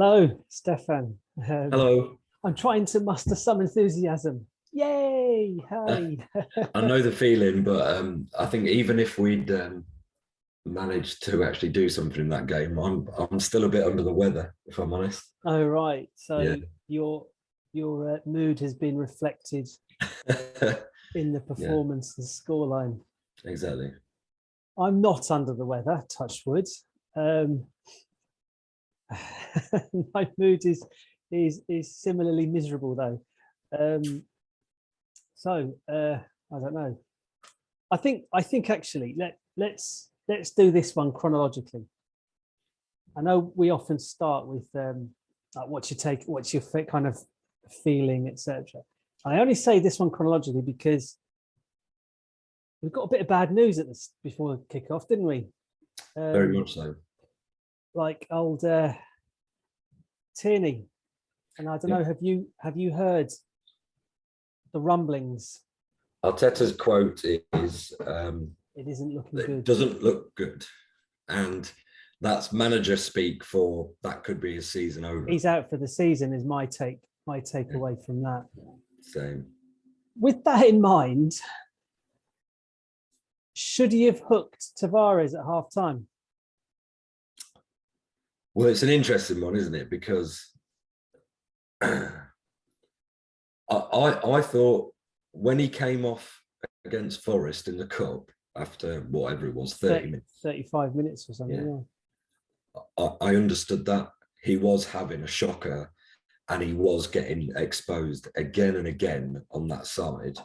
Hello, Stefan. Hello. I'm trying to muster some enthusiasm. Yay! Uh, Hi. I know the feeling, but I think even if we'd managed to actually do something in that game, I'm still a bit under the weather, if I'm honest. Oh, right. Yeah. So your mood has been reflected in the Yeah, performance and scoreline. exactly. I'm not under the weather, touch wood. Um, my mood is similarly miserable though. Um, so I don't know. I think actually let's do this one chronologically. I know we often start with like what's your kind of feeling, etc. I only say this one chronologically because we've got a bit of bad news at this before kickoff, didn't we? Very Um, much so. like old Tierney, and I don't Yeah. know. Have you heard the rumblings? Arteta's quote is It isn't looking it good. doesn't look good. And that's manager speak for that could be a season over. He's out for the season. Is my Yeah, takeaway from that. same. With that in mind, should he have hooked Tavares at half time? Well, it's an interesting one, isn't it? Because I thought when he came off against Forest in the cup after whatever it was, 30 minutes. 35 minutes or something. Yeah. Yeah. I understood that he was having a shocker and he was getting exposed again and again on that side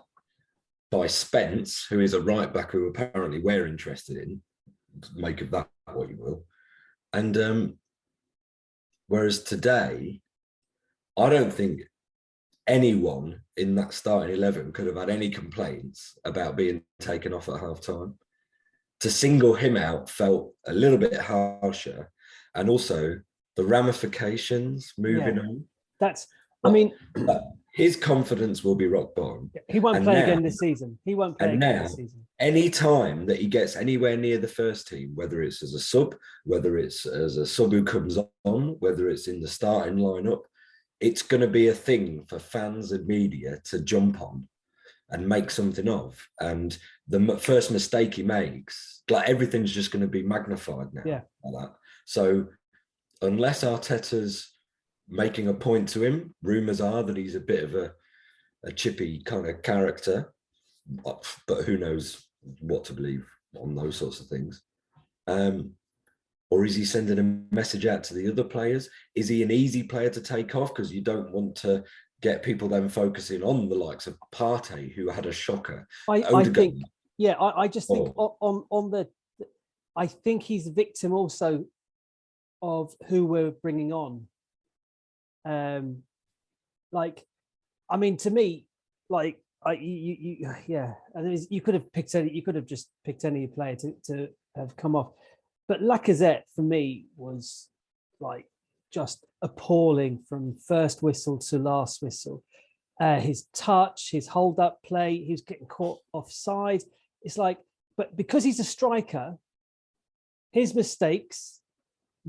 by Spence, who is a right back who apparently we're interested in. Make of that what you will. And whereas today, I don't think anyone in that starting 11 could have had any complaints about being taken off at half time. To single him out felt a little bit harsher. And also the ramifications moving Yeah. on. That's, I What mean, his confidence will be rock bottom. he won't And play now, again this season. He won't play and again now, this season. any time that he gets anywhere near the first team, whether it's as a sub, whether it's as a sub who comes on, whether it's in the starting lineup, it's going to be a thing for fans and media to jump on and make something of. And the first mistake he makes, like everything's just going to be magnified now. Yeah. Like that. So unless Arteta's making a point to him, rumours are that he's a bit of a chippy kind of character, but who knows what to believe on those sorts of things. Or is he sending a message out to the other players? Is he an easy player to take off? Because you don't want to get people then focusing on the likes of Partey, who had a shocker. I Odegaard. think, yeah, I just think on the, I think he's a victim also of who we're bringing on. Like, I mean, to me, like, yeah, and you could have picked any, you could have just picked any player to have come off, but Lacazette for me was like just appalling from first whistle to last whistle. His touch, his hold up play, he was getting caught offside. It's like, but because he's a striker, his mistakes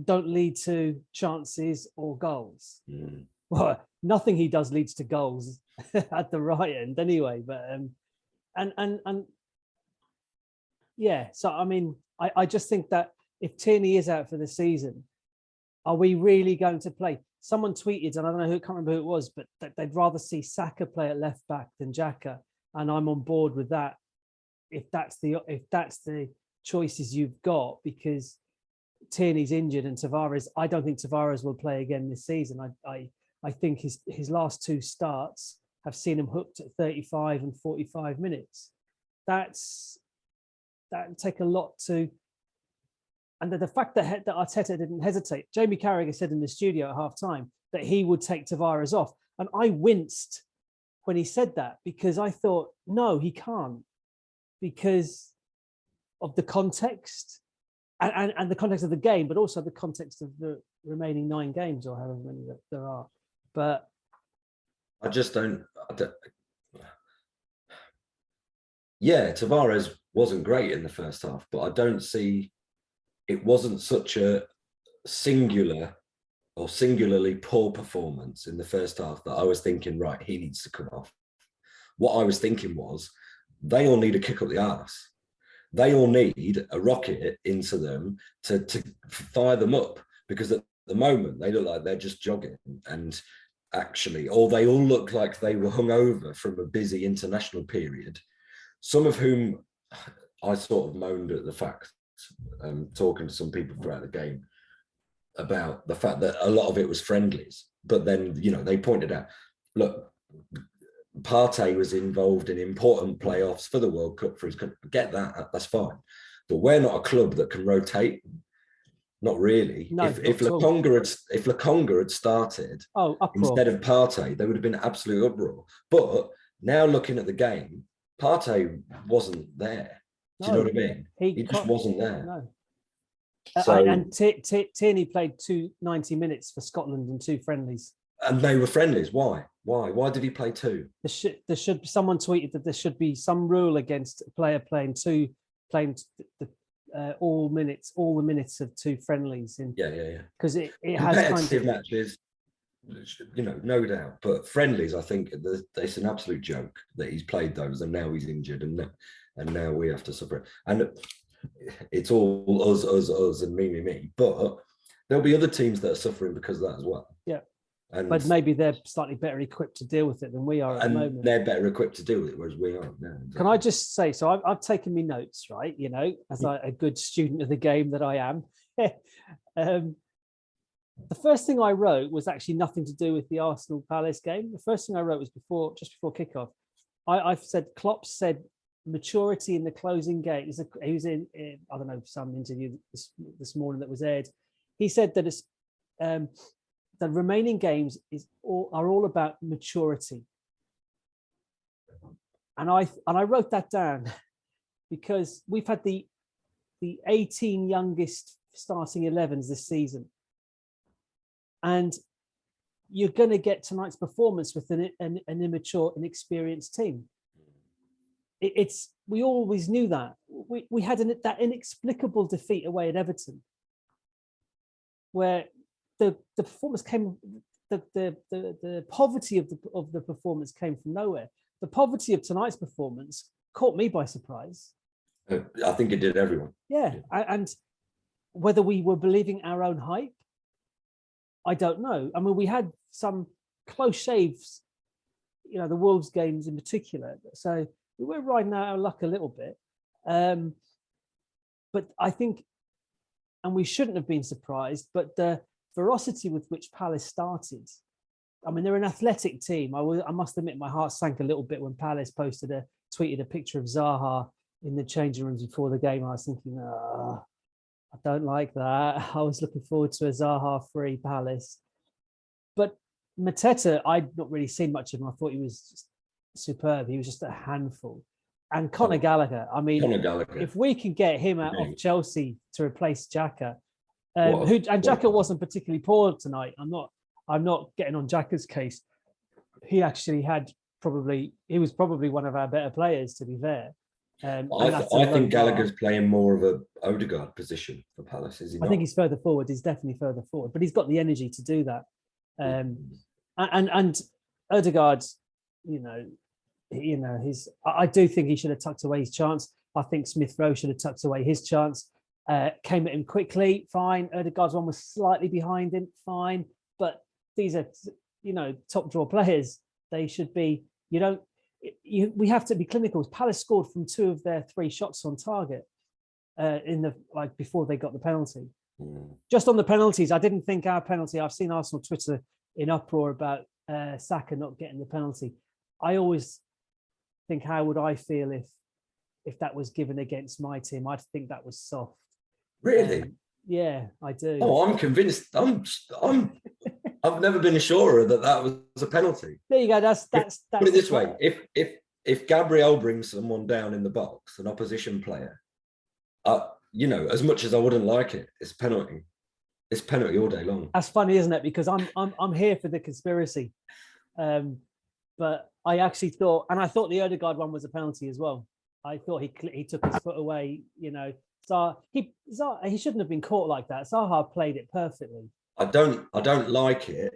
don't lead to chances or goals. Well, nothing he does leads to goals at the right end anyway. But and yeah, so I mean, I just think that if Tierney is out for the season, are we really going to play? Someone tweeted, and I don't know who, I can't remember who it was, but they'd rather see Saka play at left back than Xhaka, and I'm on board with that. If that's the choices you've got, because Tierney's injured and Tavares, I don't think Tavares will play again this season. I think his last two starts have seen him hooked at 35 and 45 minutes. That take a lot to, and the fact that Arteta didn't hesitate. Jamie Carragher said in the studio at half time that he would take Tavares off. And I winced when he said that, because I thought, no, he can't, because of the context and the context of the game, but also the context of the remaining 9 games or however many there are. But I just don't. Yeah, Tavares wasn't great in the first half, but I don't see it wasn't such a singular or singularly poor performance in the first half that I was thinking, right, he needs to come off. What I was thinking was, they all need a kick up the arse. They all need a rocket into them to fire them up, because at the moment they look like they're just jogging, and actually, or they all look like they were hungover from a busy international period, some of whom I sort of moaned at the fact, talking to some people throughout the game about the fact that a lot of it was friendlies. But then, you know, they pointed out, look, Partey was involved in important playoffs for the World Cup for his country. Get that, that's fine. But we're not a club that can rotate. Not really. No, if Lokonga had started instead of Partey, there would have been absolute uproar. But now looking at the game, Partey wasn't there. Do you know what I mean? He just wasn't there. No. So, and Tierney played 90 minutes for Scotland in 2 friendlies. And they were friendlies. Why? Why did he play 2? There should someone tweeted that there should be some rule against a player playing all the minutes of 2 friendlies. Yeah. Because it has competitive matches, you know, no doubt. But friendlies, I think it's an absolute joke that he's played those and now he's injured and now we have to suffer. And it's all us and me. But there'll be other teams that are suffering because of that as well. Yeah. But maybe they're slightly better equipped to deal with it than we are at the moment. They're better equipped to deal with it, whereas we aren't now. Can I just say, so I've taken me notes, right? You know, as a good student of the game that I am. The first thing I wrote was actually nothing to do with the Arsenal Palace game. The first thing I wrote was just before kickoff. I've said Klopp said maturity in the closing game. He was in I don't know, some interview this morning that was aired. He said that it's the remaining games are all about maturity. And I wrote that down because we've had the 18 youngest starting 11s this season. And you're going to get tonight's performance with an immature, inexperienced team. We always knew that. We had that inexplicable defeat away at Everton, where the performance came, the poverty of the performance came from nowhere. The poverty of tonight's performance caught me by surprise. I think it did everyone. Yeah, and whether we were believing our own hype, I don't know. I mean, we had some close shaves, you know, the Wolves games in particular. So we were riding out our luck a little bit. But I think, and we shouldn't have been surprised, but the ferocity with which Palace started. I mean, they're an athletic team. I must admit, my heart sank a little bit when Palace tweeted a picture of Zaha in the changing rooms before the game. I was thinking, I don't like that. I was looking forward to a Zaha-free Palace. But Mateta, I'd not really seen much of him. I thought he was just superb. He was just a handful. And Conor Gallagher, I mean, if we can get him out of Chelsea to replace Xhaka, Xhaka wasn't particularly poor tonight. I'm not getting on Xhaka's case. He actually he was probably one of our better players, to be fair. I think Gallagher's playing more of a Odegaard position for Palace, is he not? I think he's further forward. He's definitely further forward, but he's got the energy to do that. And Odegaard, I do think he should have tucked away his chance. I think Smith Rowe should have tucked away his chance. Came at him quickly, fine. Odegaard's one was slightly behind him, fine. But these are, top draw players. They should be. We have to be clinical. Palace scored from 2 of their 3 shots on target before they got the penalty. Just on the penalties, I didn't think our penalty. I've seen Arsenal Twitter in uproar about Saka not getting the penalty. I always think, how would I feel if that was given against my team? I'd think that was soft. Really? Yeah, I do. Oh, I'm convinced. I've never been surer that was a penalty. There you go. That's put it this way: if Gabriel brings someone down in the box, an opposition player, as much as I wouldn't like it, it's penalty. It's penalty all day long. That's funny, isn't it? Because I'm here for the conspiracy, but I actually thought, and I thought the Odegaard one was a penalty as well. I thought he took his foot away. So he shouldn't have been caught like that. Zaha played it perfectly. I don't like it,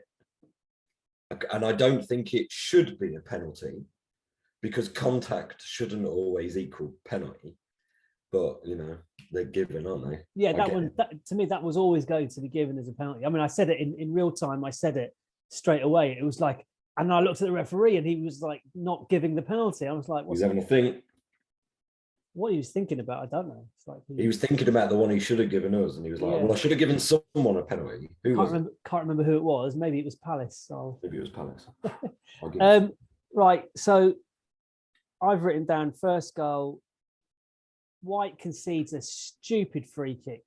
and I don't think it should be a penalty, because contact shouldn't always equal penalty. But they're given, aren't they? Yeah, to me, that was always going to be given as a penalty. I mean, I said it in real time. I said it straight away. It was like, and I looked at the referee, and he was like not giving the penalty. I was like, He's having a think. What he was thinking about, I don't know. It's like he was thinking about the one he should have given us, and he was like, "Well, I should have given someone a penalty." Can't remember who it was. Maybe it was Palace. So. Maybe it was Palace. Right. So I've written down first goal. White concedes a stupid free kick.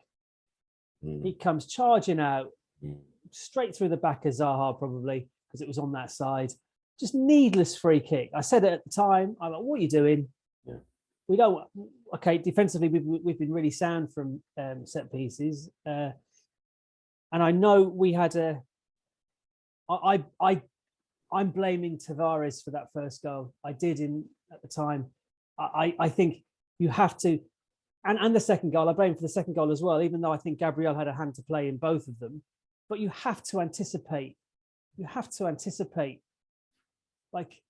He comes charging out straight through the back of Zaha, probably because it was on that side. Just needless free kick. I said it at the time. I'm like, "What are you doing?" Yeah. We don't. Okay, defensively, we've been really sound from set pieces, and I know we had a. I'm blaming Tavares for that first goal. I did at the time. I think you have to, and the second goal, I blame for the second goal as well, even though I think Gabriel had a hand to play in both of them. But you have to anticipate. Like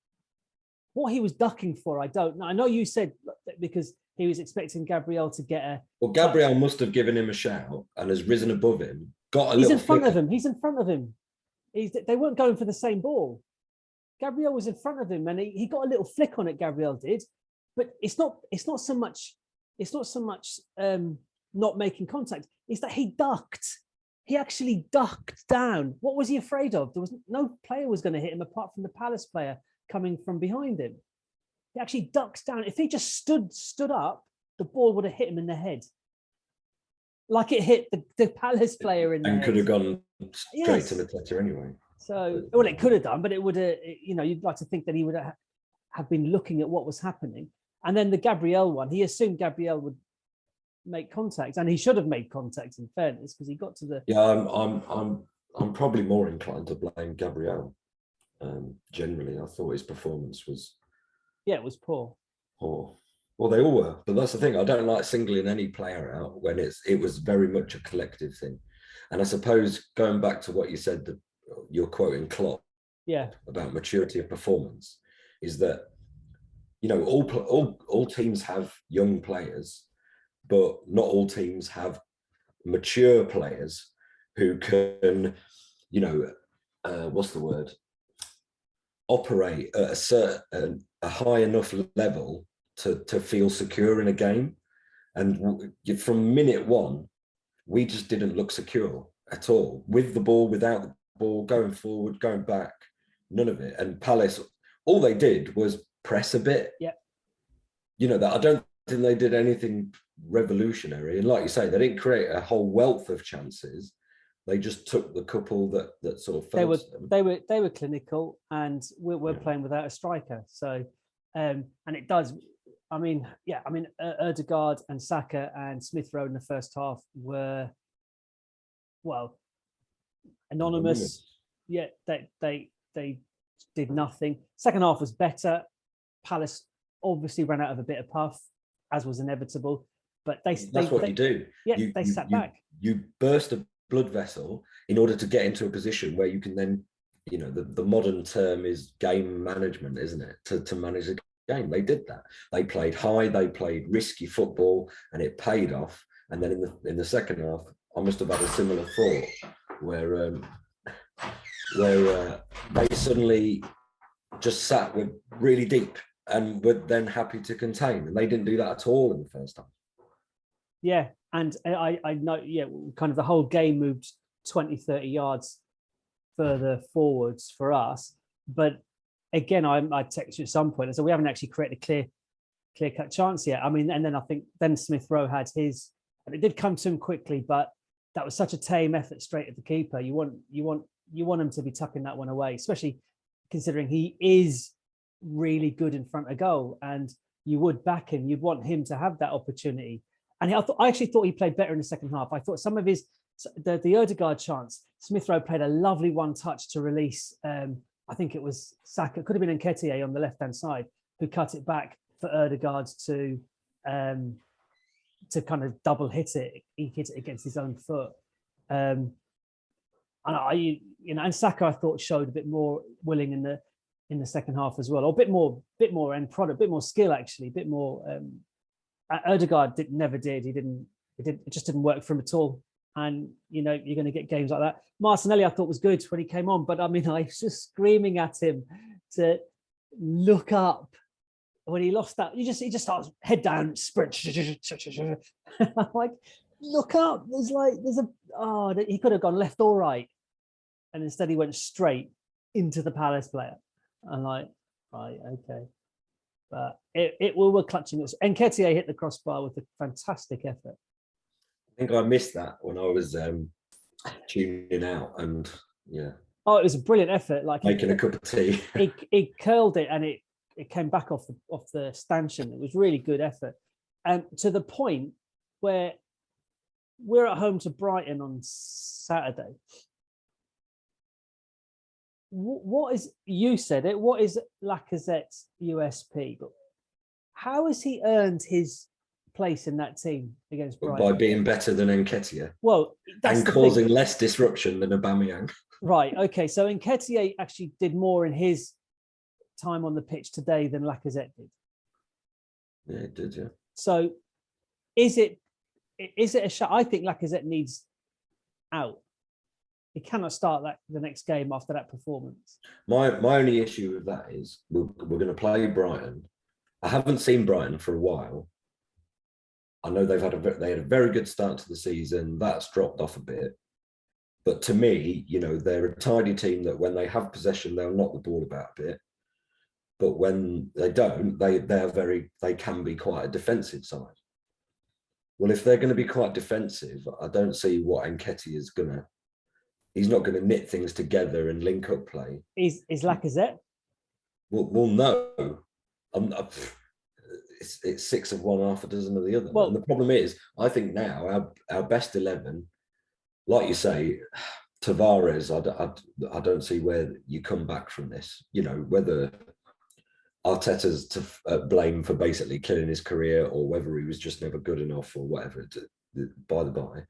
what he was ducking for. I don't know. I know you said because he was expecting Gabriel to get a. Well, Gabriel must have given him a shout and has risen above him. He's in front of him. He's in front of him. They weren't going for the same ball. Gabriel was in front of him, and he got a little flick on it. Gabriel did, but it's not so much not making contact. It's that he ducked. He actually ducked down. What was he afraid of? There was no player was going to hit him apart from the Palace player coming from behind him. He actually ducks down. If he just stood up, the ball would have hit him in the head, like it hit the Palace player in the head. And could have gone straight to Mateta anyway. So, well, it could have done, but it would have, you'd like to think that he would have been looking at what was happening. And then the Gabriel one, he assumed Gabriel would make contact, and he should have made contact, in fairness, because he got to the. Yeah, I'm probably more inclined to blame Gabriel. Generally, I thought his performance was. Yeah, it was poor. Poor. Well, they all were, but that's the thing. I don't like singling any player out when it was very much a collective thing. And I suppose going back to what you said, that you're quoting Klopp, about maturity of performance, is that all teams have young players, but not all teams have mature players who can, what's the word? Operate at a high enough level to feel secure in a game. And from minute one, we just didn't look secure at all, with the ball, without the ball, going forward, going back, none of it. And Palace, all they did was press a bit. Yeah. That I don't think they did anything revolutionary. And like you say, they didn't create a whole wealth of chances. They just took the couple that sort of felt they were clinical, and we're playing without a striker. So and it does. Ødegaard and Saka and Smith Rowe in the first half were, well, anonymous. Yeah, they did nothing. Second half was better. Palace obviously ran out of a bit of puff, as was inevitable. But that's what you do. Yeah, they sat back. You burst a blood vessel in order to get into a position where you can then, the modern term is game management, isn't it? To manage a game. They did that. They played high, they played risky football, and it paid off. And then in the second half, I must have had a similar thought where they suddenly just sat with really deep and were then happy to contain, and they didn't do that at all in the first half. Yeah, and I know, kind of the whole game moved 20, 30 yards further forwards for us. But again, I texted you at some point, so we haven't actually created a clear-cut chance yet. I mean, and then I think Smith Rowe had his, and it did come to him quickly, but that was such a tame effort straight at the keeper. You want him to be tucking that one away, especially considering he is really good in front of goal, and you would back him. You'd want him to have that opportunity. And I actually thought he played better in the second half. I thought some of the Ødegaard chance, Smith Rowe played a lovely one-touch to release. I think it was Saka, could have been Nketiah on the left-hand side, who cut it back for Ødegaard to kind of double hit it. He hit it against his own foot. and Saka I thought showed a bit more willing in the second half as well, or a bit more end product, a bit more skill actually, a bit more. Odegaard never did. It just didn't work for him at all. And you're going to get games like that. Martinelli I thought was good when he came on, but I mean I was just screaming at him to look up when he lost that. He just starts head down, sprint. I'm like, look up. He could have gone left or right, and instead he went straight into the Palace player. I'm like, right, okay. But we were clutching it. Nketiah hit the crossbar with a fantastic effort. I think I missed that when I was tuning out, and yeah. Oh, it was a brilliant effort. Like making a cup of tea. He curled it, and it came back off the stanchion. It was really good effort, and to the point where we're at home to Brighton on Saturday. What is, you said it, what is Lacazette's USP? But how has he earned his place in that team against Brighton? By being better than Nketiah. Well, and causing less disruption than Aubameyang. Right. Okay. So Nketiah actually did more in his time on the pitch today than Lacazette did. Yeah, it did. Yeah. So, is it a shot? I think Lacazette needs out. He cannot start the next game after that performance. My only issue with that is we're going to play Brighton. I haven't seen Brighton for a while. I know they had a very good start to the season. That's dropped off a bit. But to me, they're a tidy team that when they have possession, they'll knock the ball about a bit. But when they don't, they can be quite a defensive side. Well, if they're going to be quite defensive, I don't see what Nketiah is going to. He's not going to knit things together and link up play. Is Lacazette? Well, no. It's 6 of one, half a dozen of the other. Well, and the problem is, I think now our best 11, like you say, Tavares, I don't see where you come back from this. Whether Arteta's to blame for basically killing his career or whether he was just never good enough or whatever, by the by.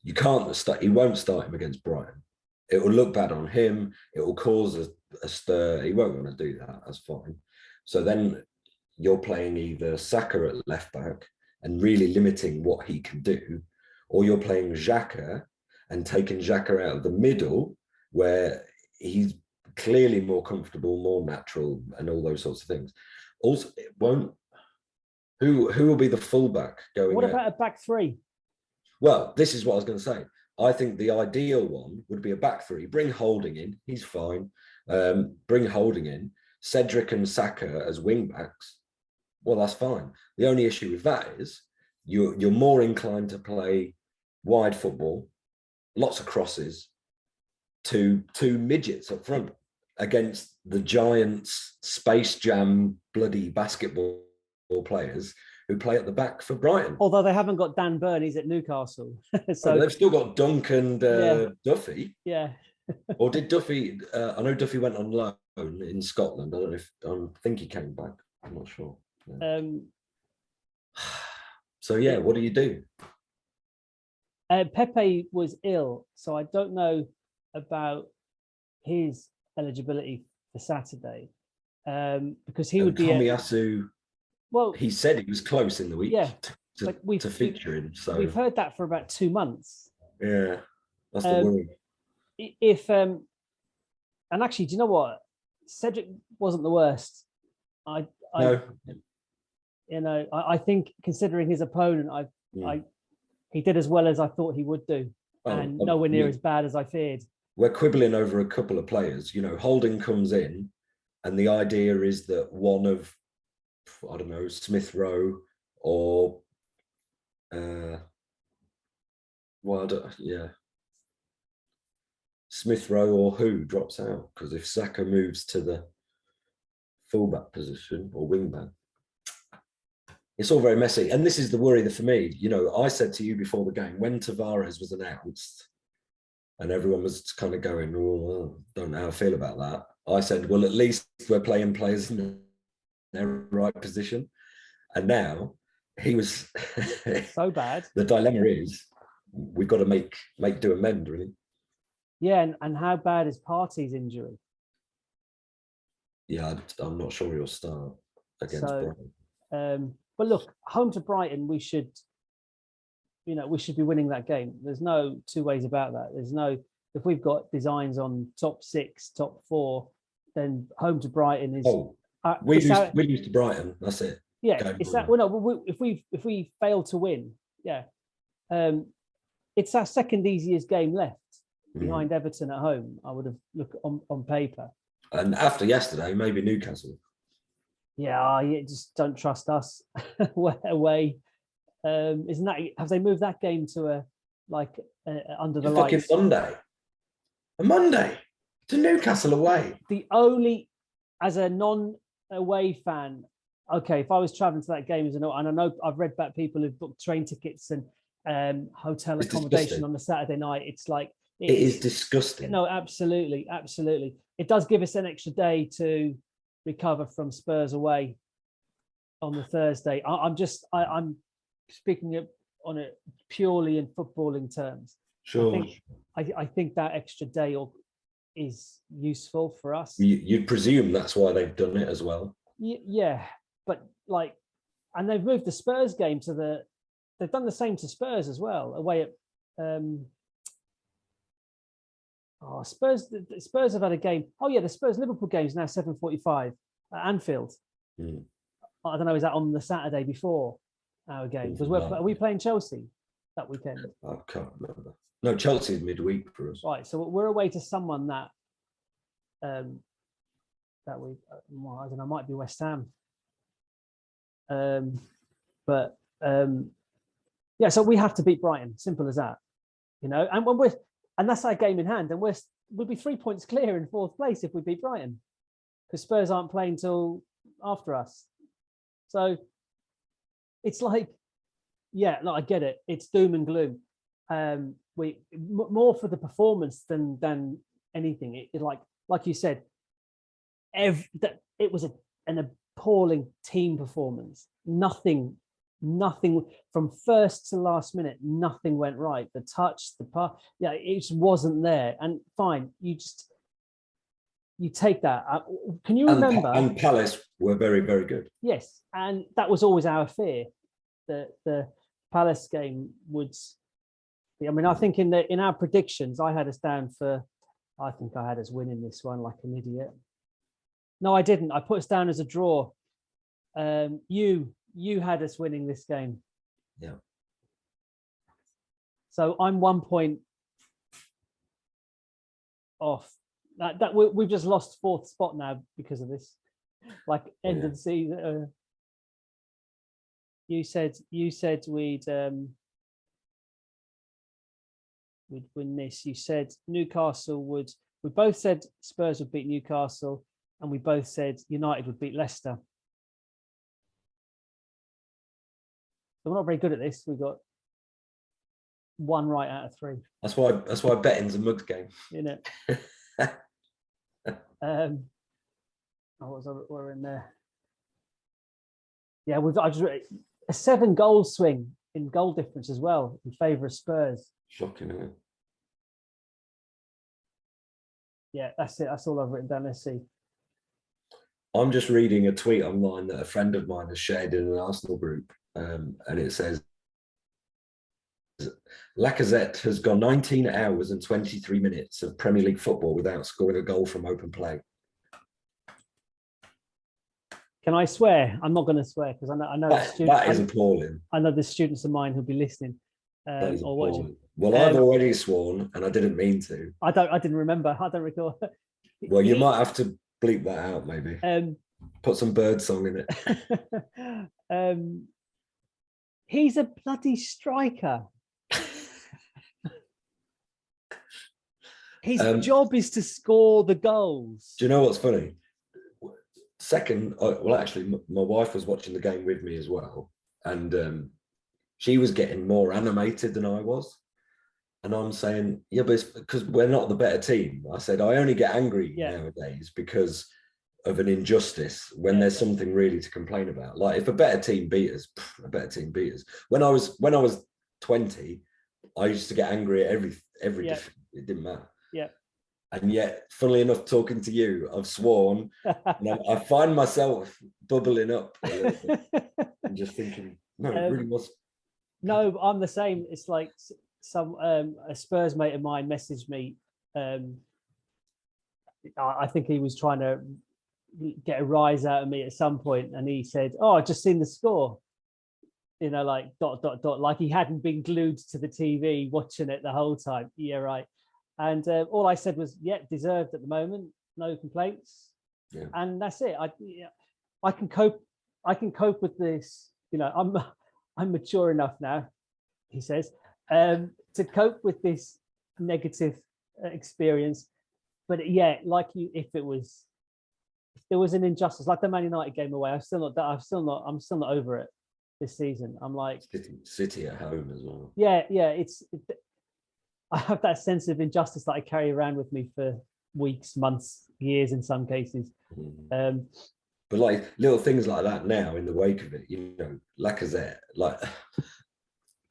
You can't start. He won't start him against Brighton. It will look bad on him. It will cause a stir. He won't want to do that. That's fine. So then you're playing either Saka at left back and really limiting what he can do, or you're playing Xhaka and taking Xhaka out of the middle where he's clearly more comfortable, more natural, and all those sorts of things. Also, it won't. Who will be the fullback going? What about a back three? Well, this is what I was going to say. I think the ideal one would be a back three. Bring Holding in. He's fine. Bring Holding in. Cedric and Saka as wing backs. Well, that's fine. The only issue with that is you're more inclined to play wide football, lots of crosses, to two midgets up front against the Giants, Space Jam, bloody basketball players who play at the back for Brighton. Although they haven't got Dan Burn, he's at Newcastle. So they've still got Dunk and Duffy. Yeah. Or did Duffy? I know Duffy went on loan in Scotland. I don't know if I think he came back. I'm not sure. Yeah. So yeah, what do you do? Pepe was ill, so I don't know about his eligibility for Saturday because he would be. Tomiyasu. Well, he said he was close in the week. Yeah, to feature him. So we've heard that for about 2 months. Yeah, that's the worry. If and actually, do you know what? Cedric wasn't the worst. No. I think considering his opponent, he did as well as I thought he would do, and nowhere near as bad as I feared. We're quibbling over a couple of players. Holding comes in, and the idea is that one of, I don't know, Smith Rowe or Smith Rowe or who drops out, because if Saka moves to the fullback position or wingback, it's all very messy. And this is the worry for me. I said to you before the game, when Tavares was announced and everyone was kind of going, oh, don't know how I feel about that. I said, well, at least we're playing players in their right position. And now he was so bad. The dilemma is we've got to make do amend, really. Yeah, and how bad is Partey's injury? Yeah, I'm not sure he'll start against So, Brighton. but look, home to Brighton, we should be winning that game. There's no two ways about that. There's no, if we've got designs on top 6, top 4, then home to Brighton is. Oh, we lose to Brighton. That's it. Yeah, Game it's on. that. Well, no, if we fail to win, yeah, it's our second easiest game left behind Everton at home. I would have looked on paper. And after yesterday, maybe Newcastle. Yeah, you just don't trust us away. Isn't that? Have they moved that game to under the lights? Fucking Monday to Newcastle away. The only, as a non-away fan, okay, if I was traveling to that game and I know I've read about people who've booked train tickets and hotel accommodation on the Saturday night. It's like it is disgusting. No, absolutely. It does give us an extra day to recover from Spurs away on the Thursday. I'm speaking on it purely in footballing terms. Sure. I think that extra day is useful for us. You'd presume that's why they've done it as well. Yeah, but and they've moved the Spurs game they've done the same to Spurs as well, away at Spurs have had a game. Oh yeah, the Spurs Liverpool game is now 7:45 at Anfield. I don't know, is that on the Saturday before our game? Because are we playing Chelsea that weekend? I can't remember. No, Chelsea's midweek for us. Right, so we're away to someone that we I don't know, might be West Ham. Yeah, so we have to beat Brighton. Simple as that, and that's our game in hand. And we'll be 3 points clear in 4th place if we beat Brighton, because Spurs aren't playing till after us. So it's like, yeah, no, I get it. It's doom and gloom. We more for the performance than anything. It like you said, it was an appalling team performance. Nothing from first to last minute. Nothing went right. The touch, the pass, yeah, it just wasn't there. And fine, you take that. Can you remember? And Palace were very, very good. Yes, and that was always our fear. The Palace game would. I mean, I think in our predictions, I had us down for. I think I had us winning this one like an idiot. No, I didn't. I put us down as a draw. You had us winning this game. Yeah. So I'm 1 point off. That we've just lost 4th spot now because of this. Like end of the season. You said we'd win this. You said Newcastle would. We both said Spurs would beat Newcastle, and we both said United would beat Leicester. So we're not very good at this. We got 1 right out of 3. That's why betting's a mugged game. We're in there. Yeah, I just a 7 goal swing in goal difference as well in favour of Spurs. Shocking, isn't it? Yeah, that's it. That's all I've written down. Let's see. I'm just reading a tweet online that a friend of mine has shared in an Arsenal group, and it says, Lacazette has gone 19 hours and 23 minutes of Premier League football without scoring a goal from open play. Can I swear? I'm not going to swear because I know that is appalling. I know there's students of mine who'll be listening or watching. Well, I've already sworn, and I didn't mean to. I didn't remember. I don't recall. Well, you might have to bleep that out, maybe. Put some bird song in it. He's a bloody striker. His job is to score the goals. Do you know what's funny? Second, well, actually, my wife was watching the game with me as well, and she was getting more animated than I was. And I'm saying, yeah, but it's because we're not the better team. I said, I only get angry nowadays because of an injustice when there's something really to complain about. Like if a better team beat us, a better team beat us. When I was 20, I used to get angry at every defeat. It didn't matter. Yeah. And yet, funnily enough, talking to you, I've sworn, and I find myself bubbling up a little bit and just thinking, no, it really was. No, I'm the same. It's like some a Spurs mate of mine messaged me. I think he was trying to get a rise out of me at some point, and he said, "Oh, I just seen the score." You know, like ... like he hadn't been glued to the TV watching it the whole time. Yeah, right. And all I said was, "Yeah, deserved at the moment. No complaints." Yeah. And that's it. I can cope. I can cope with this. You know, I'm mature enough now, he says, to cope with this negative experience. But yeah, like you, if there was an injustice, like the Man United game away, I'm still not over it this season. I'm like City at home as well. Yeah. I have that sense of injustice that I carry around with me for weeks, months, years in some cases. But like little things like that now in the wake of it, you know, Lacazette, like,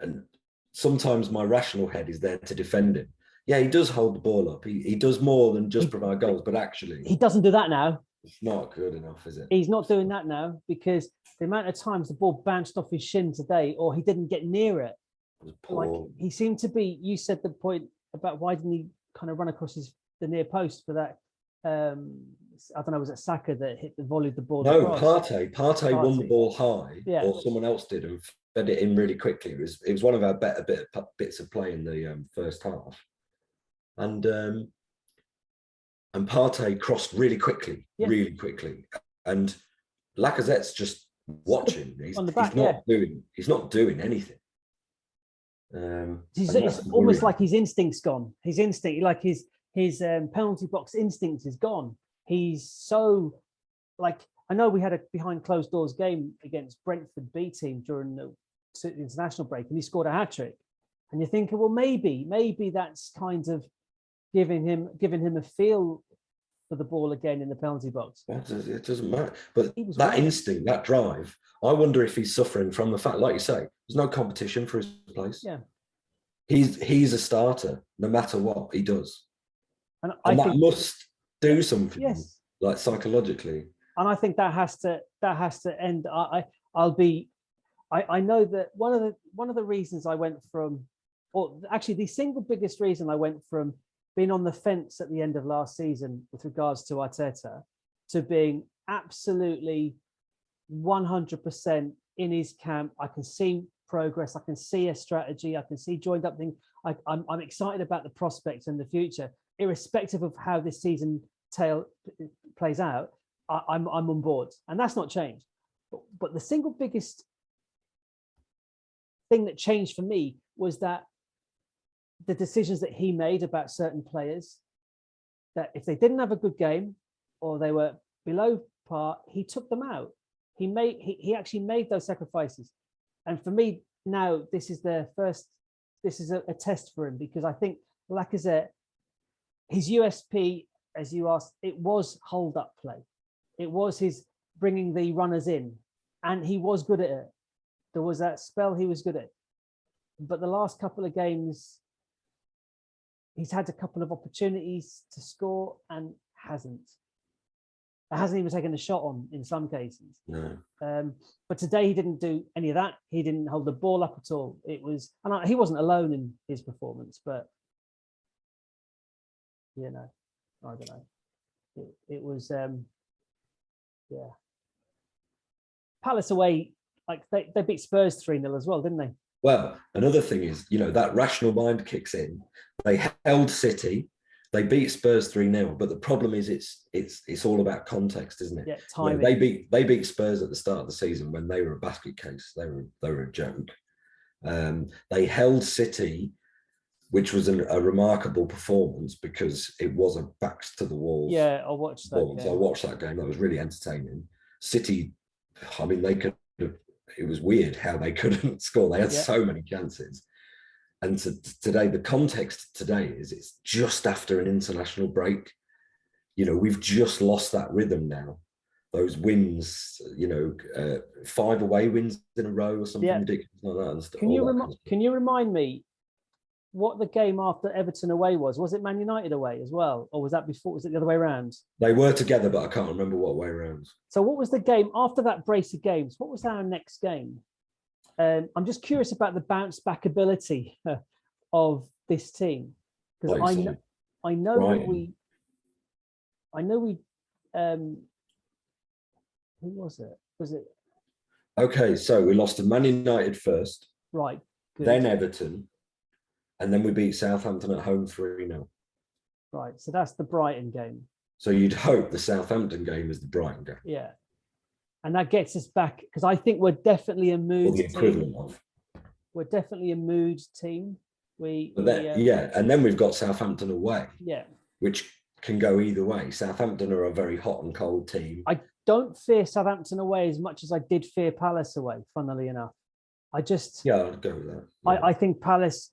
and sometimes my rational head is there to defend him. Yeah, he does hold the ball up. He does more than just provide goals, but actually he doesn't do that now. It's not good enough, is it? He's not doing that now, because the amount of times the ball bounced off his shin today, or he didn't get near it. Like he seemed to be. You said the point about why didn't he kind of run across the near post for that? I don't know, was it Saka that volleyed the ball? No, across? Partey won the ball high, or someone else did, and fed it in really quickly. It was one of our better bits of play in the first half, and Partey crossed really quickly, and Lacazette's just watching. He's not doing anything. It's almost like his instinct's gone. His instinct, like his penalty box instinct is gone. He's so, like, I know we had a behind closed doors game against Brentford B team during the international break, and he scored a hat-trick. And you're thinking, well, maybe that's kind of giving him a feel for the ball again in the penalty box. It doesn't matter. But that instinct, that drive, I wonder if he's suffering from the fact, like you say, there's no competition for his place. Yeah. He's a starter no matter what he does. And that must do something, like psychologically. And I think that has to end. I know that one of the reasons I went from, or actually the single biggest reason I went from being on the fence at the end of last season with regards to Arteta to being absolutely 100% in his camp. I can see progress. I can see a strategy. I can see joined up things. I'm excited about the prospects and the future, irrespective of how this season plays out. I'm on board, and that's not changed. But the single biggest thing that changed for me was that the decisions that he made about certain players, that if they didn't have a good game or they were below par, he took them out. He actually made those sacrifices. And for me now, this is a test for him, because I think Lacazette, his USP, as you asked, it was hold up play. It was his bringing the runners in, and he was good at it. There was that spell he was good at. But the last couple of games, he's had a couple of opportunities to score and hasn't even taken a shot on in some cases. No. But today he didn't do any of that. He didn't hold the ball up at all. It was, and he wasn't alone in his performance, but I don't know. It was, Palace away, like they beat Spurs 3-0 as well, didn't they? Well, another thing is, that rational mind kicks in. They held City, they beat Spurs 3-0, but the problem is it's all about context, isn't it? Yeah, timing. They beat Spurs at the start of the season when they were a basket case. They were a joke. They held City, which was a remarkable performance because it was a backs to the walls. Yeah, I watched that game. I watched that game. That was really entertaining. City, I mean, they could. It was weird how they couldn't score. They had so many chances. And today, the context today is it's just after an international break. We've just lost that rhythm now. Those wins, 5 away wins in a row or something ridiculous like that. Can you remind me what the game after Everton away was? Was it Man United away as well, or was that before? Was it the other way around? They were together, but I can't remember what way around. So what was the game after that brace of games? What was our next game? I'm just curious about the bounce back ability of this team, because I know that we who was it? Was it Okay, so we lost to Man United first, right? Good. then Everton, and then we beat Southampton at home 3-0. Right, so that's the Brighton game. So you'd hope the Southampton game is the Brighton game. Yeah, and that gets us back, because I think we're definitely a mood. Or the equivalent of. We're definitely a mood team. And then we've got Southampton away. Yeah, which can go either way. Southampton are a very hot and cold team. I don't fear Southampton away as much as I did fear Palace away, funnily enough. I'd go with that. Yeah. I think Palace,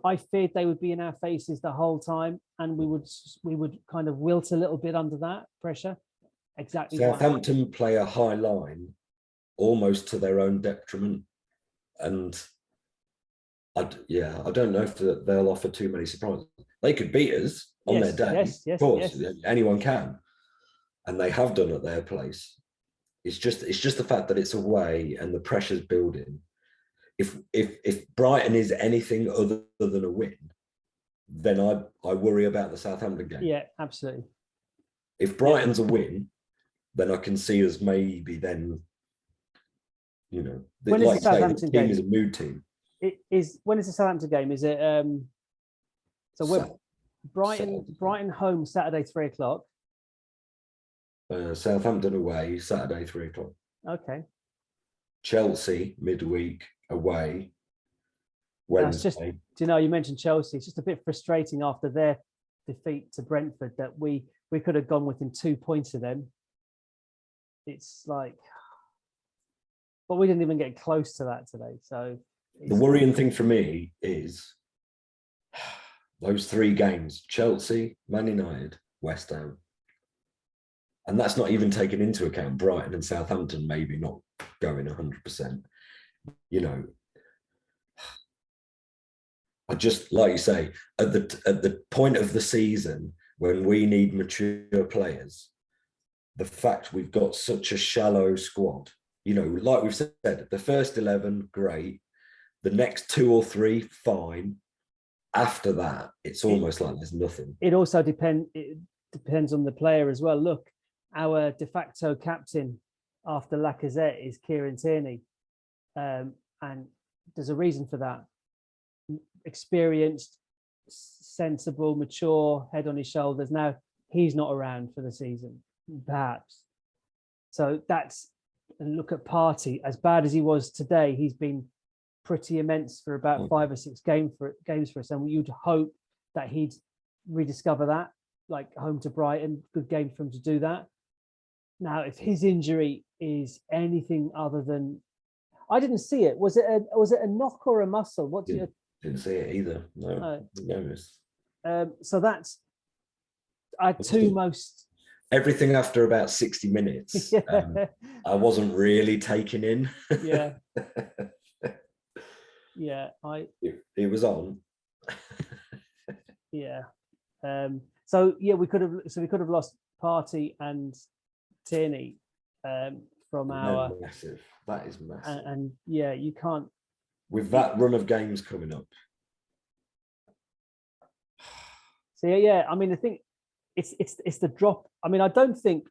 I feared they would be in our faces the whole time, and we would kind of wilt a little bit under that pressure. Exactly. Southampton play a high line almost to their own detriment. And I don't know if they'll offer too many surprises. They could beat us on their day. Yes, of course, anyone can. And they have done at their place. It's just the fact that it's away and the pressure's building. If Brighton is anything other than a win, then I worry about the Southampton game. Yeah, absolutely. If Brighton's a win, then I can see us maybe then, when is the Southampton game? Team is a mood team. When is the Southampton game? Is it so we're Brighton home Saturday 3:00. Southampton away Saturday 3:00. Okay. Chelsea midweek away Wednesday. You mentioned Chelsea. It's just a bit frustrating after their defeat to Brentford that we could have gone within 2 points of them. It's like, but we didn't even get close to that today. So the worrying thing for me is those 3 games: Chelsea, Man United, West Ham. And that's not even taken into account Brighton and Southampton maybe not going 100%. I just, like you say, at the point of the season when we need mature players, the fact we've got such a shallow squad, like we've said, the first 11, great. The next 2 or 3, fine. After that, it's almost like there's nothing. It also depends on the player as well. Look, our de facto captain after Lacazette is Kieran Tierney. And there's a reason for that. Experienced, sensible, mature, head on his shoulders. Now, he's not around for the season, perhaps. So and look at Partey. As bad as he was today, he's been pretty immense for about 5 or 6 games for us. And you'd hope that he'd rediscover that, like home to Brighton, good game for him to do that. Now, if his injury is anything other than, I didn't see it. Was it a knock or a muscle? What do you? Didn't see it either. No. So that's our 2 most. Everything after about 60 minutes, I wasn't really taking in. Yeah. It was on. Yeah. We could have lost Partey and Tierney from our massive. That is massive. And you can't with that run of games coming up. So I mean, I think it's the drop. I mean, I don't think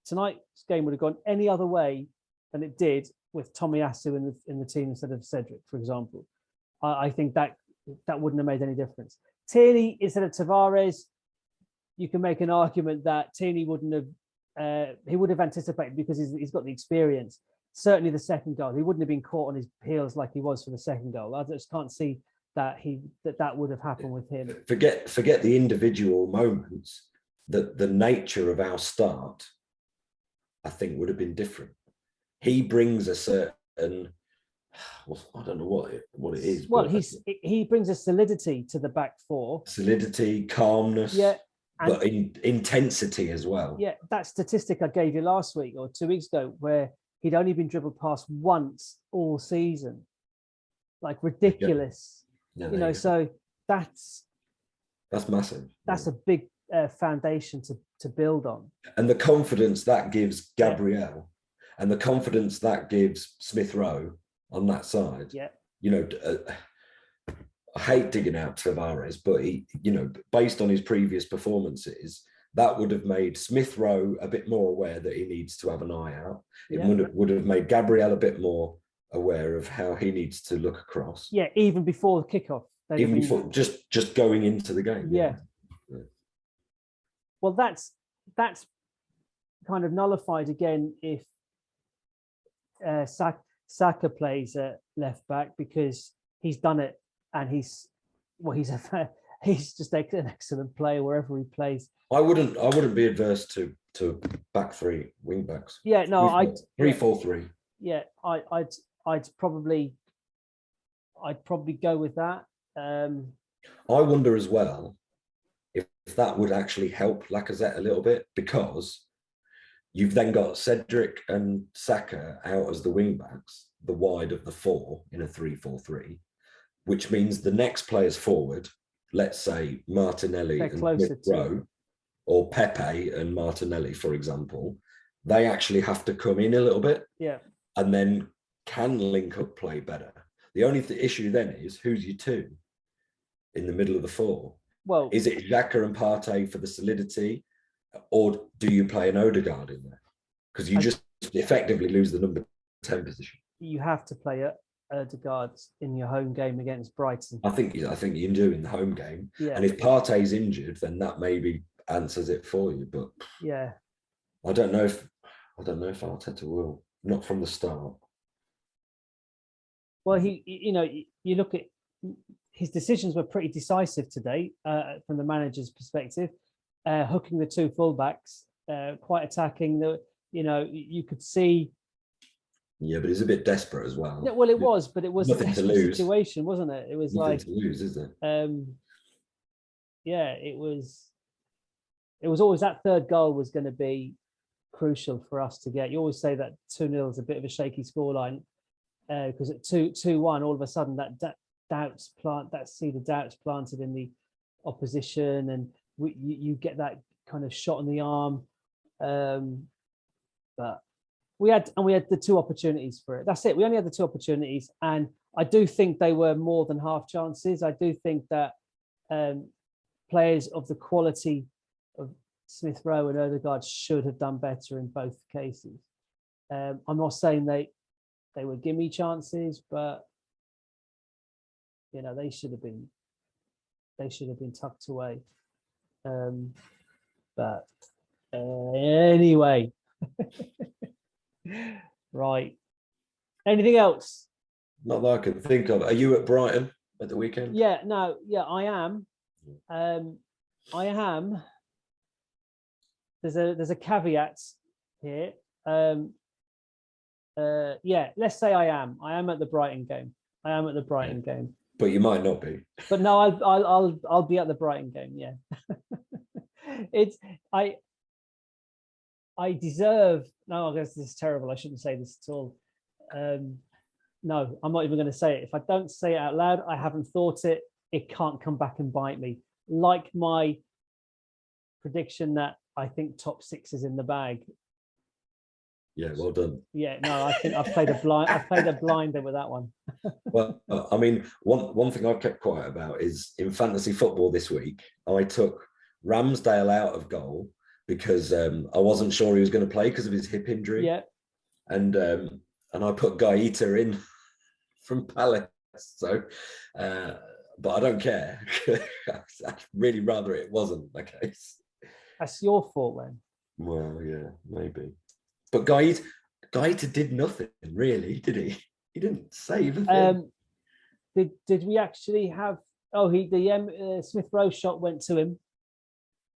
tonight's game would have gone any other way than it did with Tomiyasu in the team instead of Cedric, for example. I think that wouldn't have made any difference. Tierney instead of Tavares, you can make an argument that Tierney wouldn't have. He would have anticipated because he's got the experience. Certainly, the second goal, he wouldn't have been caught on his heels like he was for the second goal. I just can't see that that would have happened with him. Forget the individual moments. The nature of our start, I think, would have been different. He brings a certain, I don't know what it is. Well, he brings a solidity to the back four. Solidity, calmness. Yeah. But intensity as well. Yeah, that statistic I gave you last week or 2 weeks ago, where he'd only been dribbled past once all season, like ridiculous. Yeah, you know, so that's massive. a big foundation to build on. And the confidence that gives Yeah. Gabriel, and the confidence that gives Smith Rowe on that side. Yeah. You know, I hate digging out Tavares, but he, you know, based on his previous performances, that would have made Smith Rowe a bit more aware that he needs to have an eye out. It would have made Gabriel a bit more aware of how he needs to look across. Yeah, even before the kickoff. Even before, just going into the game. Yeah. Well, that's kind of nullified again if Saka plays at left back, because he's done it, and he's just an excellent player wherever he plays. I wouldn't be adverse to back three wing backs. Yeah, no, 3-4-3. Yeah, I'd probably go with that. I wonder as well if that would actually help Lacazette a little bit, because you've then got Cedric and Saka out as the wing backs, the wide of the four in a 3-4-3, which means the next players forward, let's say Martinelli and Smith Rowe, or Pepe and Martinelli, for example, they actually have to come in a little bit, and then can link up play better. The only issue then is, who's your two in the middle of the four? Well, is it Xhaka and Partey for the solidity, or do you play an Odegaard in there? Because you just effectively lose the number 10 position. You have to play Odegaard in your home game against Brighton. I think you can do in the home game. Yeah. And if Partey's injured, then that maybe answers it for you. But yeah, I don't know if Arteta will. Not from the start. Well, you look at his decisions were pretty decisive today from the manager's perspective, hooking the two fullbacks, quite attacking. You could see. Yeah, but it's a bit desperate as well. No, well, it was, but it was a desperate situation, wasn't it? It was nothing to lose, is it? Yeah, it was. It was always that third goal was going to be crucial for us to get. You always say that 2-0 is a bit of a shaky scoreline, because at 2-1, all of a sudden that seed of doubts planted in the opposition, and you get that kind of shot in the arm. But we had the two opportunities for it. That's it. We only had the two opportunities, and I do think they were more than half chances. I do think that players of the quality of Smith Rowe and Odegaard should have done better in both cases. I'm not saying they were gimme chances, but they should have been tucked away. But anyway, right. Anything else? Not that I can think of. Are you at Brighton at the weekend? Yeah, I am. I am. There's a caveat here. Let's say I am. I am at the Brighton game. But you might not be. But no, I'll be at the Brighton game. Yeah. I deserve. No, I guess this is terrible. I shouldn't say this at all. No, I'm not even going to say it. If I don't say it out loud, I haven't thought it. It can't come back and bite me. Like my prediction that I think top 6 is in the bag. Yeah, well done. Yeah, no, I think I've played a blinder with that one. Well, I mean, one thing I've kept quiet about is in fantasy football this week, I took Ramsdale out of goal because I wasn't sure he was going to play because of his hip injury. Yeah. And I put Gaeta in from Palace. So, but I don't care. I'd really rather it wasn't the case. That's your fault then. Well, yeah, maybe. But Gaeta did nothing, really, did he? He didn't save a thing. Did we actually have? Oh, the Smith Rowe shot went to him.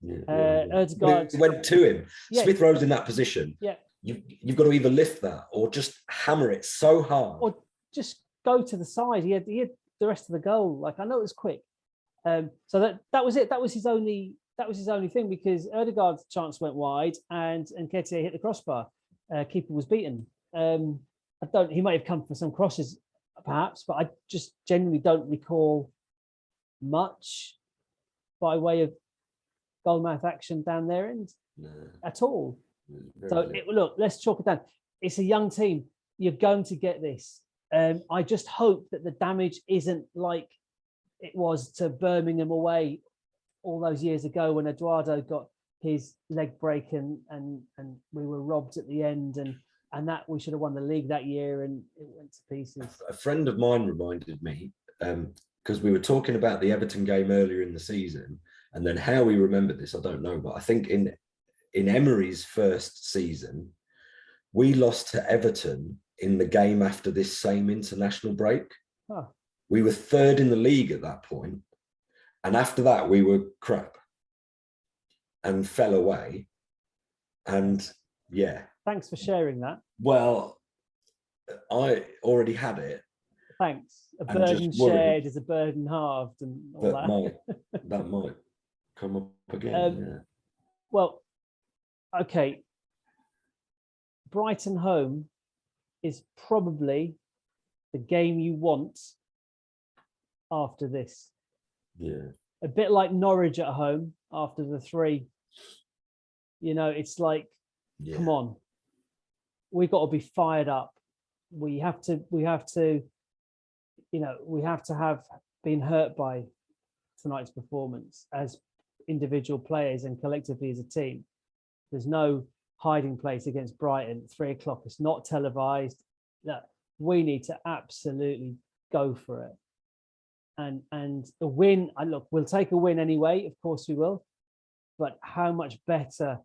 Yeah, Odegaard went to him. Yeah. Smith Rowe's in that position. Yeah, you've got to either lift that or just hammer it so hard, or just go to the side. He had the rest of the goal. Like, I know it was quick. So that was it. That was his only thing, because Odegaard's chance went wide and Nketiah hit the crossbar. Keeper was beaten. He might have come for some crosses perhaps, but I just genuinely don't recall much by way of goalmouth action down their end No, at all. very So little. look, let's chalk it down. It's a young team. You're going to get this. I just hope that the damage isn't like it was to Birmingham away all those years ago when Eduardo got his leg break and we were robbed at the end and that we should have won the league that year and it went to pieces. A friend of mine reminded me, because we were talking about the Everton game earlier in the season, and then how we remembered this, I don't know, but I think in Emery's first season, we lost to Everton in the game after this same international break. Huh. We were third in the league at that point, and after that we were crap and fell away. And yeah, Thanks for sharing that. well, I already had it. Thanks. A I'm just burden worried shared is a burden halved and all that might come up again. Yeah. Well, okay. Brighton home is probably the game you want after this. Yeah. A bit like Norwich at home after the 3. You know, it's like, Yeah. come on. We've got to be fired up. We have to, you know, we have to have been hurt by tonight's performance as individual players and collectively as a team. There's no hiding place against Brighton at 3 o'clock. It's not televised. That we need to absolutely go for it. And a win, look, we'll take a win anyway, of course we will. But how much better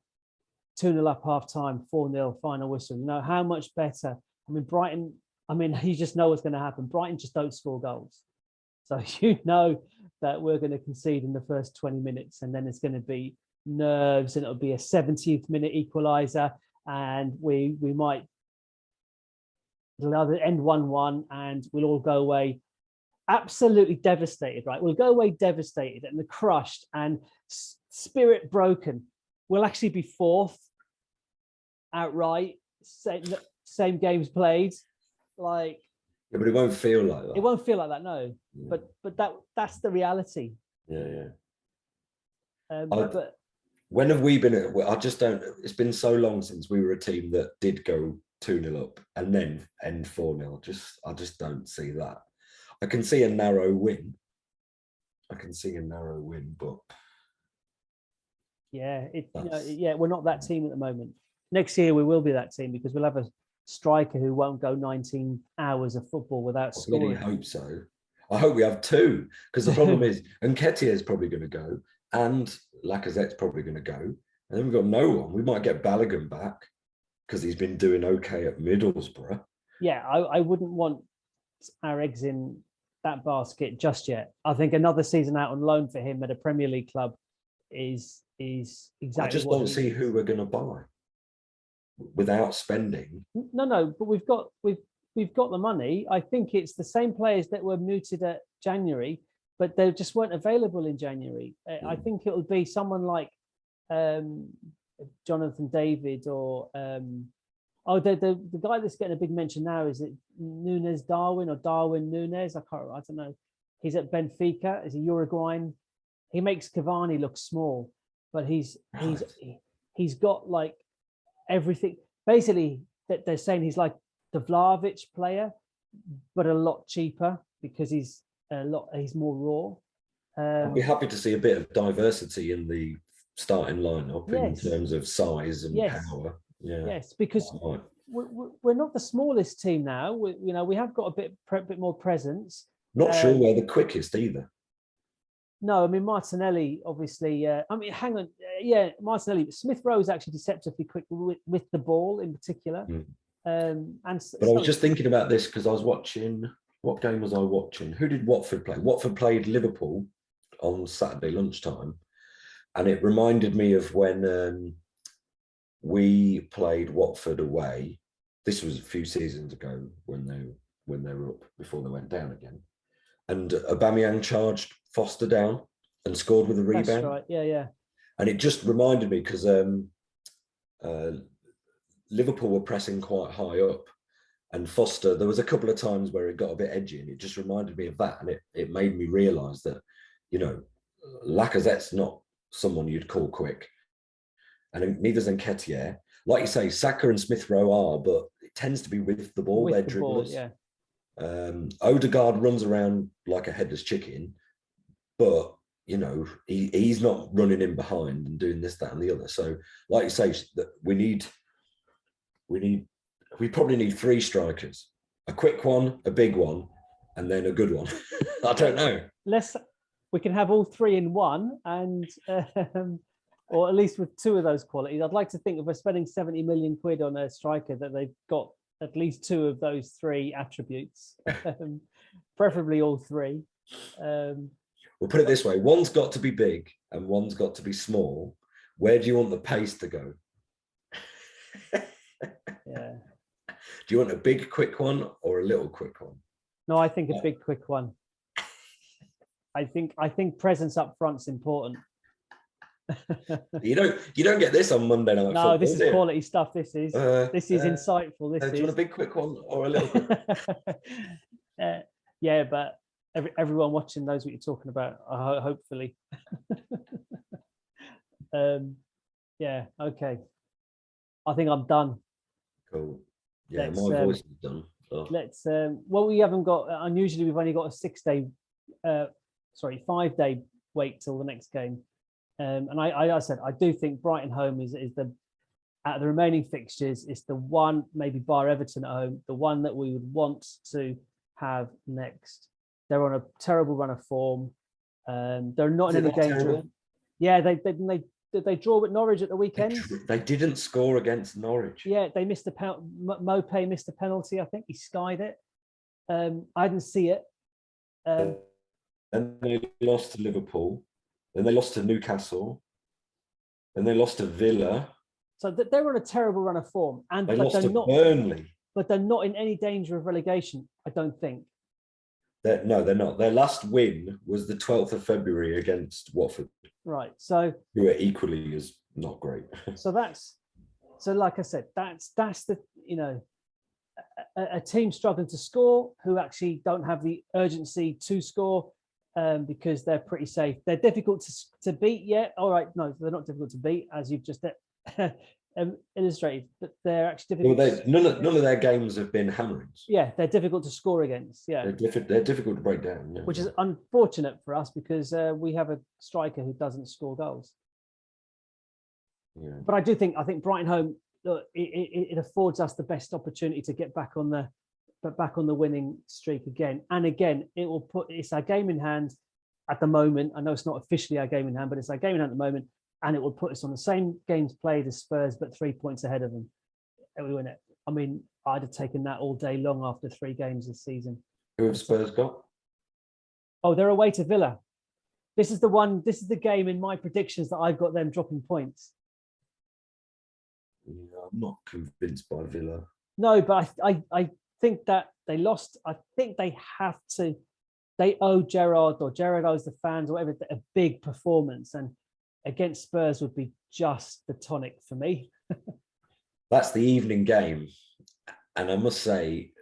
2-0 up half time, 4-0 final whistle. You know, how much better? I mean, Brighton, you just know what's going to happen. Brighton just don't score goals. So you know that we're going to concede in the first 20 minutes and then it's going to be nerves and it'll be a 70th minute equaliser and we might either end 1-1 and we'll all go away absolutely devastated, right? We'll go away devastated and crushed and spirit broken. We'll actually be 4th outright, same games played. Like, Yeah, but it won't feel like that. it won't feel like that, no. Yeah. But that's the reality. Yeah. But When have we been? I just don't. It's been so long since we were a team that did go 2-0 up and then end 4-0. I just don't see that. I can see a narrow win. But yeah, we're not that team at the moment. Next year we will be that team because we'll have a striker who won't go 19 hours of football without I scoring. really hope so. I hope we have 2 because the problem is Nketiah is probably going to go and Lacazette's probably going to go. And then we've got no one. We might get Balogun back because he's been doing okay at Middlesbrough. Yeah, I wouldn't want our eggs in that basket just yet. I think another season out on loan for him at a Premier League club is exactly. I just what don't he see needs. who we're going to buy without spending. No, but we've got the money. I think it's the same players that were mooted at January, but they just weren't available in January. I think it'll be someone like Jonathan David or the guy that's getting a big mention now, is it Nunes Darwin or Darwin Nunes? I don't know. He's at Benfica. Is a Uruguayan. He makes Cavani look small, but he's got like everything. Basically, they're saying he's like the Vlahovic player, but a lot cheaper because he's more raw. I'd be happy to see a bit of diversity in the starting lineup in terms of size and power. Yeah. Yes, because we're not the smallest team now. We have got a bit more presence. Not sure we're the quickest either. No, I mean Martinelli, obviously. Hang on, Martinelli. Smith Rowe is actually deceptively quick with the ball in particular. But I was just thinking about this because I was watching. What game was I watching? Who did Watford play? Watford played Liverpool on Saturday lunchtime, and it reminded me of when we played Watford away. This was a few seasons ago when they were up before they went down again. And Aubameyang charged Foster down and scored with a rebound. That's right. Yeah. And it just reminded me because Liverpool were pressing quite high up, and Foster, there was a couple of times where it got a bit edgy, and it just reminded me of that. And it made me realise that, you know, Lacazette's not someone you'd call quick, and neither's Nketiah. Like you say, Saka and Smith Rowe are, but it tends to be with the ball. With They're the ball, dribblers. yeah. Odegaard runs around like a headless chicken, but you know he's not running in behind and doing this, that, and the other. So, like you say, that we probably need 3 strikers: a quick one, a big one, and then a good one. I don't know. We can have all 3 in one, and or at least with 2 of those qualities. I'd like to think if we're spending 70 million quid on a striker, that they've got at least 2 of those 3 attributes, preferably all 3. We'll put it this way: one's got to be big and one's got to be small. Where do you want the pace to go? Yeah. Do you want a big, quick one or a little quick one? No, I think a big, quick one. I think presence up front's important. You don't get this on Monday Night Football. No, this is quality stuff. This is insightful. Do you want a big, quick one or a little quick one? Yeah, but everyone watching knows what you're talking about. Hopefully. Yeah. Okay. I think I'm done. Cool. Yeah, Let's, my voice is done. Oh. Let's. Well, we haven't got. Unusually, we've only got a 5-day wait till the next game. And I said I do think Brighton home is the, out of the remaining fixtures, it's the one, maybe bar Everton at home, the one that we would want to have next. They're on a terrible run of form. They're not in any danger. Yeah, they draw with Norwich at the weekend. They didn't score against Norwich. Yeah, they missed a penalty. Mopé missed a penalty. I think he skied it. I didn't see it. And they lost to Liverpool. Then they lost to Newcastle. Then they lost to Villa. So they're on a terrible run of form, and they lost to Burnley. But they're not in any danger of relegation, I don't think. They're not. Their last win was the 12th of February against Watford. Right. So who are equally as not great. So like I said, that's the, you know, a team struggling to score who actually don't have the urgency to score. Because they're pretty safe. They're difficult to beat. Yeah, all right. No, they're not difficult to beat, as you've just illustrated. But they're actually difficult. Well, none of their games have been hammerings. Yeah, they're difficult to score against. Yeah, they're difficult to break down. Yeah. Which is unfortunate for us because we have a striker who doesn't score goals. Yeah. But I think Brighton home, look, it affords us the best opportunity to get back on the winning streak again. And again, it's our game in hand at the moment. I know it's not officially our game in hand, but it's our game in hand at the moment. And it will put us on the same games played as Spurs, but 3 points ahead of them. And we win it. I mean, I'd have taken that all day long after 3 games this season. Who have Spurs got? Oh, they're away to Villa. This is the game in my predictions that I've got them dropping points. Yeah, I'm not convinced by Villa. No, but I think that they lost. I think they owe Gerrard owes the fans or whatever a big performance, and against Spurs would be just the tonic for me. That's the evening game, and I must say,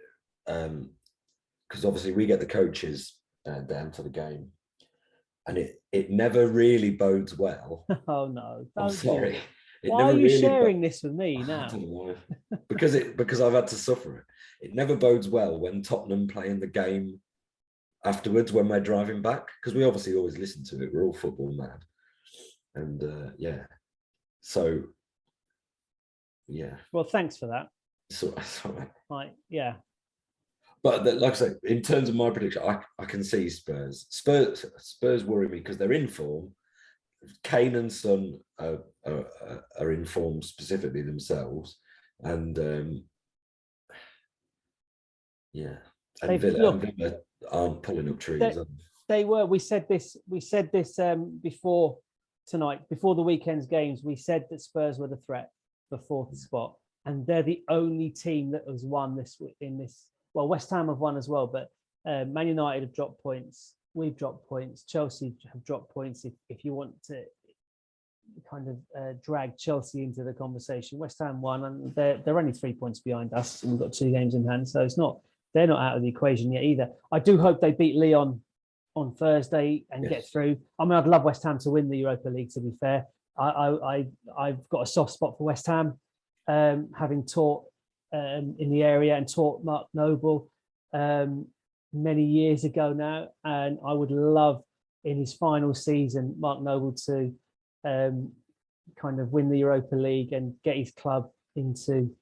because obviously we get the coaches down to the game, and it never really bodes well. Oh no! I'm sorry. Why are you sharing this with me now? I don't know. because I've had to suffer it. It never bodes well when Tottenham play in the game afterwards when we're driving back, because we obviously always listen to it. We're all football mad, and yeah. So yeah. Well, thanks for that. Sorry. Right. Yeah. But like I say, in terms of my prediction, I can see Spurs. Spurs worry me because they're in form. Kane and Son are in form specifically themselves, and yeah, and Villa aren't pulling up trees. They were. We said this before tonight, before the weekend's games. We said that Spurs were the threat for 4th spot, and they're the only team that has won this. Well, West Ham have won as well, but Man United have dropped points. We've dropped points. Chelsea have dropped points. If you want to kind of drag Chelsea into the conversation, West Ham won, and they're only 3 points behind us, and we've got 2 games in hand. So they're not out of the equation yet either. I do hope they beat Lyon on Thursday and get Yes. through. I mean, I'd love West Ham to win the Europa League. To be fair, I've got a soft spot for West Ham, having taught in the area and taught Mark Noble many years ago now, and I would love in his final season Mark Noble to kind of win the Europa League and get his club into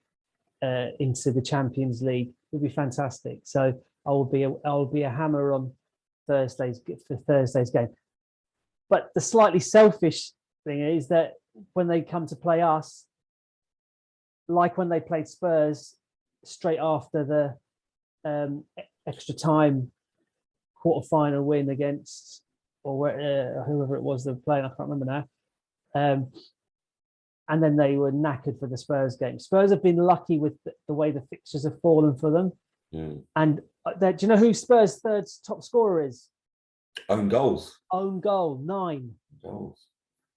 the Champions League. It would be fantastic. So I will be a hammer on Thursday's game. But the slightly selfish thing is that when they come to play us, like when they played Spurs straight after the extra time quarter-final win against whoever it was they were playing, I can't remember now. And then they were knackered for the Spurs game. Spurs have been lucky with the way the fixtures have fallen for them. Mm. And do you know who Spurs' third top scorer is? Own goals. Own goal, 9. Goals.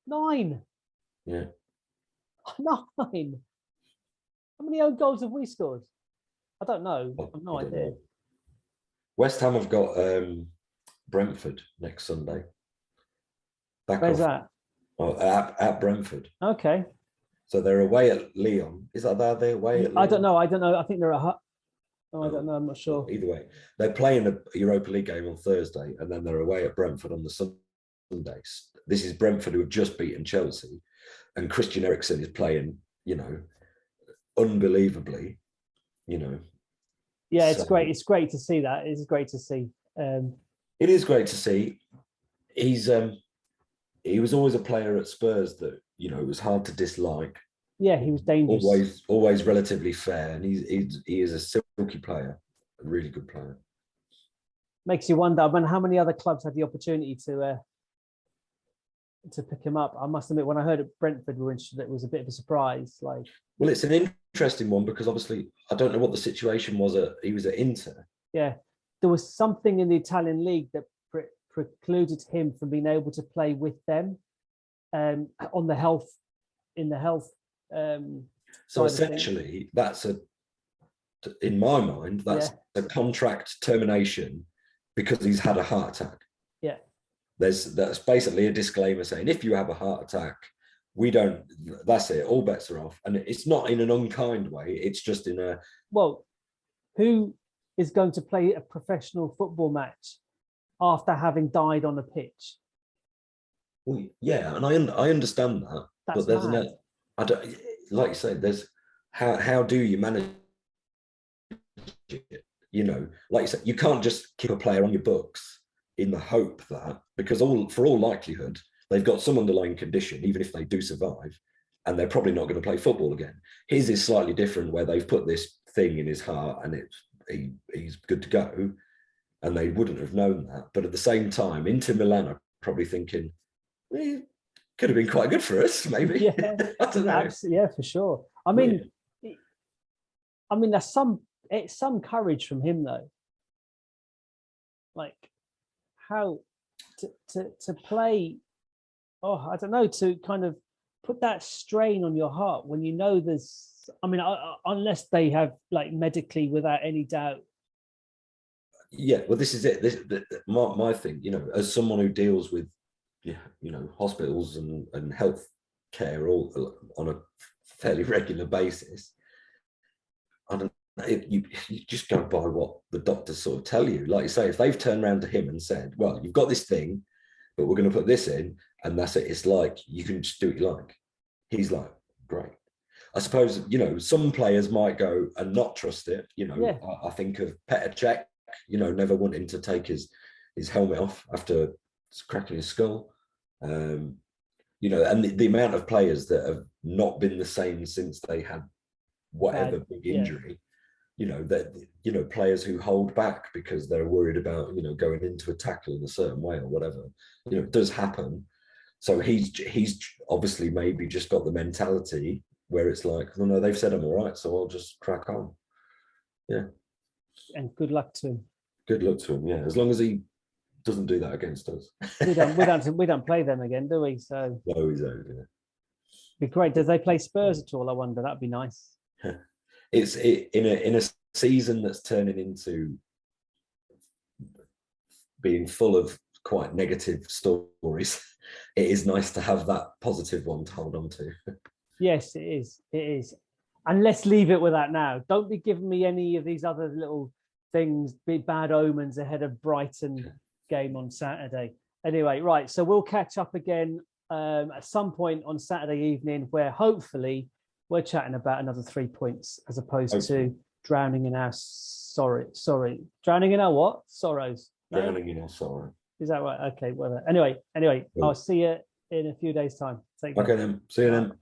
9. Yeah. 9. How many own goals have we scored? I don't know. I've no idea. Know. West Ham have got Brentford next Sunday. Where's that? Oh, at Brentford. Okay. So they're away at Lyon. Is that they're away at Lyon? I don't know. I think they're at. Oh, I don't know. I'm not sure. Either way, they're playing a Europa League game on Thursday, and then they're away at Brentford on the Sundays. This is Brentford who have just beaten Chelsea, and Christian Eriksen is playing, unbelievably, Yeah, it's great. It's great to see that. It's great to see. It is great to see. He was always a player at Spurs that it was hard to dislike. Yeah, he was dangerous. Always relatively fair, and he is a silky player, a really good player. Makes you wonder. I mean, how many other clubs had the opportunity to pick him up? I must admit, when I heard at Brentford were interested, it was a bit of a surprise. Well, it's an interesting one because obviously I don't know what the situation was. He was at Inter. Yeah, there was something in the Italian league that precluded him from being able to play with them on the health. So essentially, that's in my mind, that's a contract termination because he's had a heart attack. Yeah. That's basically a disclaimer saying if you have a heart attack, that's it, all bets are off. And it's not in an unkind way, it's just in a... Well, who is going to play a professional football match after having died on a pitch? Well, yeah, and I understand that. That's but there's mad. I don't, like you say, there's how do you manage it? Like you said, you can't just keep a player on your books in the hope that, because for all likelihood, they've got some underlying condition, even if they do survive, and they're probably not going to play football again. His is slightly different, where they've put this thing in his heart and he's good to go, and they wouldn't have known that. But at the same time, Inter Milan are probably thinking, could have been quite good for us, maybe. Yeah, I don't know. Yeah, for sure. I mean, there's some courage from him though. Like how to play. Oh, I don't know, to kind of put that strain on your heart when you know there's. I mean, unless they have medically, without any doubt. Yeah, well, this is it. My thing, as someone who deals with, hospitals and health care all on a fairly regular basis, I don't. You just go by what the doctors sort of tell you. Like you say, if they've turned around to him and said, "Well, you've got this thing, but we're going to put this in," and that's it. It's like you can just do what you like. He's like, great. I suppose some players might go and not trust it. Yeah. I think of Petr Cech, never wanting to take his helmet off after cracking his skull. And the amount of players that have not been the same since they had whatever big injury. That players who hold back because they're worried about going into a tackle in a certain way or whatever. It does happen. So he's obviously maybe just got the mentality where it's like, no, they've said I'm all right, so I'll just crack on. Yeah. And good luck to him. Good luck to him. Yeah, as long as he doesn't do that against us. We don't play them again, do we? So no, he's over. Yeah. Be great. Does they play Spurs at all? I wonder. That'd be nice. It's in a season that's turning into being full of quite negative stories, it is nice to have that positive one to hold on to. Yes, it is. It is. And let's leave it with that now. Don't be giving me any of these other little things, big bad omens ahead of Brighton game on Saturday. Anyway, right. So we'll catch up again at some point on Saturday evening, where hopefully we're chatting about another 3 points as opposed to drowning in our drowning in our what? Sorrows. No? Drowning in our sorrow. Is that right? Okay. Well, anyway, Cool. I'll see you in a few days' time. Take care. Okay then. See you then.